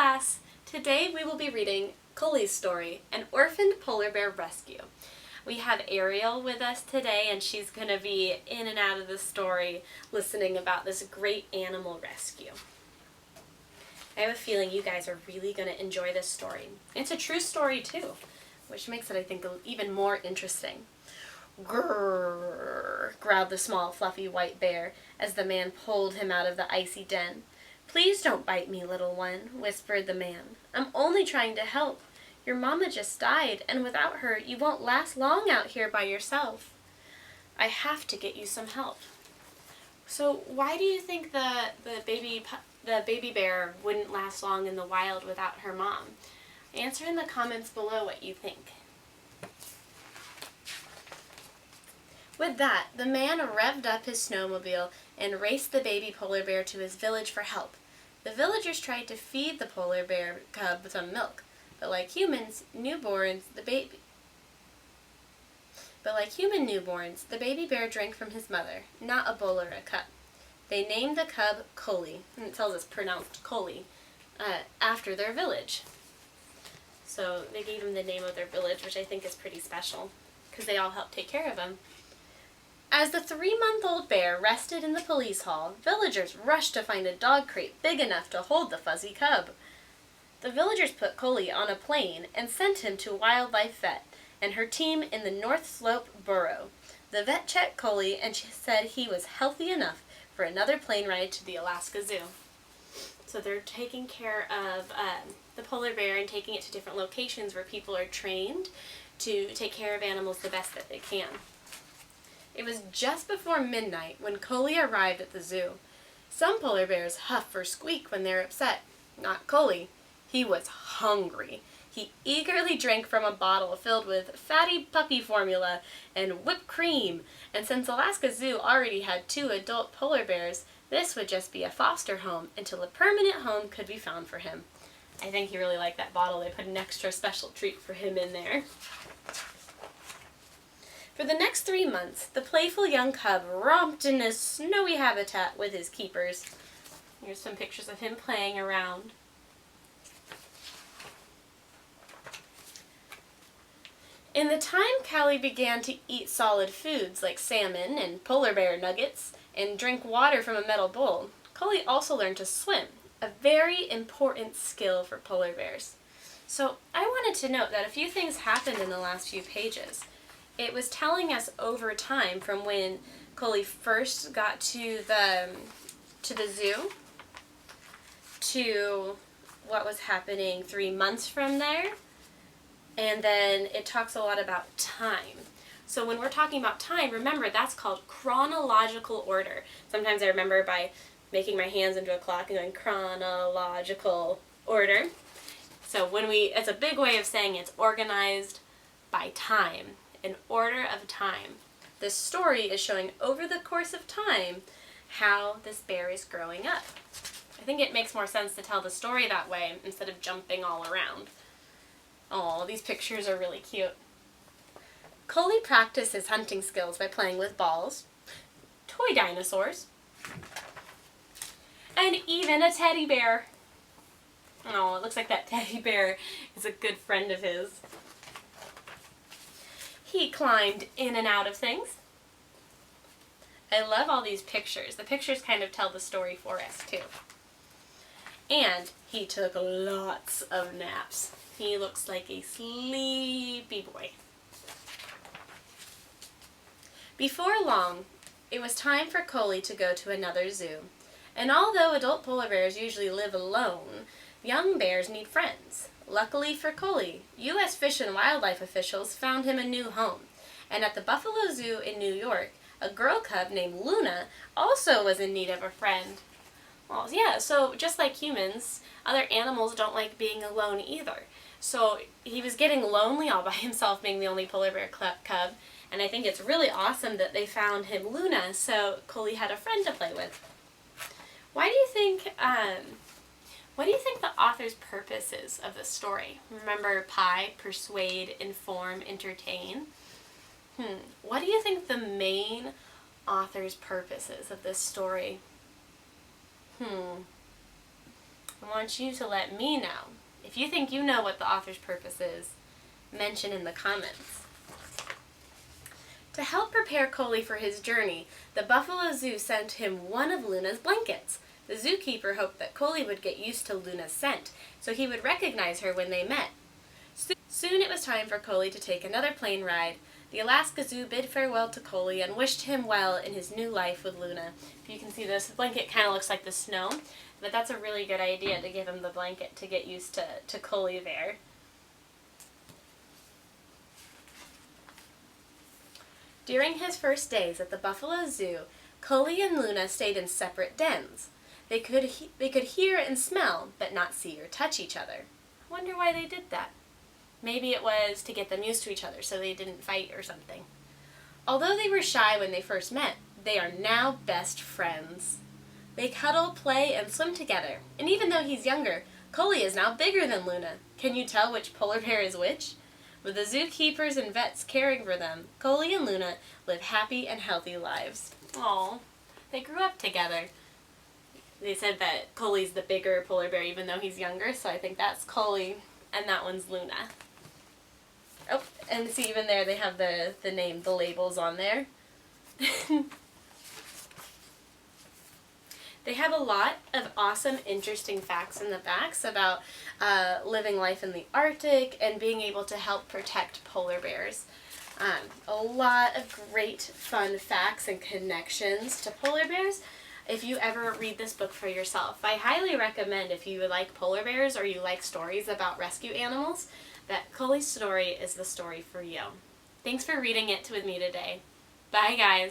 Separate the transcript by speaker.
Speaker 1: class! Today we will be reading Coley's story, An Orphaned Polar Bear Rescue. We have Ariel with us today, and she's going to be in and out of the story listening about this great animal rescue. I have a feeling you guys are really going to enjoy this story. It's a true story too, which makes it, I think, even more interesting. Grrr, growled the small, fluffy white bear as the man pulled him out of the icy den. Please don't bite me, little one, whispered the man. I'm only trying to help. Your mama just died, and without her, you won't last long out here by yourself. I have to get you some help. So why do you think the baby bear wouldn't last long in the wild without her mom? Answer in the comments below what you think. With that, the man revved up his snowmobile and raced the baby polar bear to his village for help. The villagers tried to feed the polar bear cub some milk, but like human newborns, the baby bear drank from his mother, not a bowl or a cup. They named the cub Coley, and it tells us pronounced Coley, after their village. So they gave him the name of their village, which I think is pretty special, because they all helped take care of him. As the 3-month-old bear rested in the police hall, villagers rushed to find a dog crate big enough to hold the fuzzy cub. The villagers put Coley on a plane and sent him to a wildlife vet and her team in the North Slope Borough. The vet checked Coley and she said he was healthy enough for another plane ride to the Alaska Zoo. So they're taking care of the polar bear and taking it to different locations where people are trained to take care of animals the best that they can. It was just before midnight when Coley arrived at the zoo. Some polar bears huff or squeak when they're upset. Not Coley. He was hungry. He eagerly drank from a bottle filled with fatty puppy formula and whipped cream, and since Alaska Zoo already had 2 adult polar bears, this would just be a foster home until a permanent home could be found for him. I think he really liked that bottle. They put an extra special treat for him in there. For the next 3 months, the playful young cub romped in his snowy habitat with his keepers. Here's some pictures of him playing around. In the time Callie began to eat solid foods like salmon and polar bear nuggets and drink water from a metal bowl, Coley also learned to swim, a very important skill for polar bears. So I wanted to note that a few things happened in the last few pages. It was telling us over time from when Coley first got to the zoo to what was happening 3 months from there. And then it talks a lot about time. So when we're talking about time, remember that's called chronological order. Sometimes I remember by making my hands into a clock and going chronological order. So it's a big way of saying it's organized by time. An order of time. This story is showing over the course of time how this bear is growing up. I think it makes more sense to tell the story that way instead of jumping all around. Oh, these pictures are really cute. Coley practiced his hunting skills by playing with balls, toy dinosaurs, and even a teddy bear. Oh, it looks like that teddy bear is a good friend of his. He climbed in and out of things. I love all these pictures. The pictures kind of tell the story for us, too. And he took lots of naps. He looks like a sleepy boy. Before long, it was time for Coley to go to another zoo. And although adult polar bears usually live alone, young bears need friends. Luckily for Coley, U.S. Fish and Wildlife officials found him a new home. And at the Buffalo Zoo in New York, a girl cub named Luna also was in need of a friend. Well, yeah, so just like humans, other animals don't like being alone either. So he was getting lonely all by himself, being the only polar bear cub. And I think it's really awesome that they found him Luna, so Coley had a friend to play with. What do you think the author's purpose is of this story? Remember PI, persuade, inform, entertain. What do you think the main author's purpose is of this story? I want you to let me know. If you think you know what the author's purpose is, mention in the comments. To help prepare Coley for his journey, the Buffalo Zoo sent him one of Luna's blankets. The zookeeper hoped that Coley would get used to Luna's scent, so he would recognize her when they met. Soon it was time for Coley to take another plane ride. The Alaska Zoo bid farewell to Coley and wished him well in his new life with Luna. If you can see this blanket kind of looks like the snow, but that's a really good idea to give him the blanket to get used to Coley there. During his first days at the Buffalo Zoo, Coley and Luna stayed in separate dens. They could hear and smell, but not see or touch each other. I wonder why they did that. Maybe it was to get them used to each other so they didn't fight or something. Although they were shy when they first met, they are now best friends. They cuddle, play, and swim together. And even though he's younger, Coley is now bigger than Luna. Can you tell which polar bear is which? With the zookeepers and vets caring for them, Coley and Luna live happy and healthy lives. Aww, they grew up together. They said that Coley's the bigger polar bear even though he's younger, so I think that's Coley and that one's Luna. Oh, and see even there they have the name, the labels on there. They have a lot of awesome, interesting facts in the backs about living life in the Arctic and being able to help protect polar bears. A lot of great, fun facts and connections to polar bears. If you ever read this book for yourself, I highly recommend, if you like polar bears or you like stories about rescue animals, that Coley's story is the story for you. Thanks for reading it with me today. Bye, guys.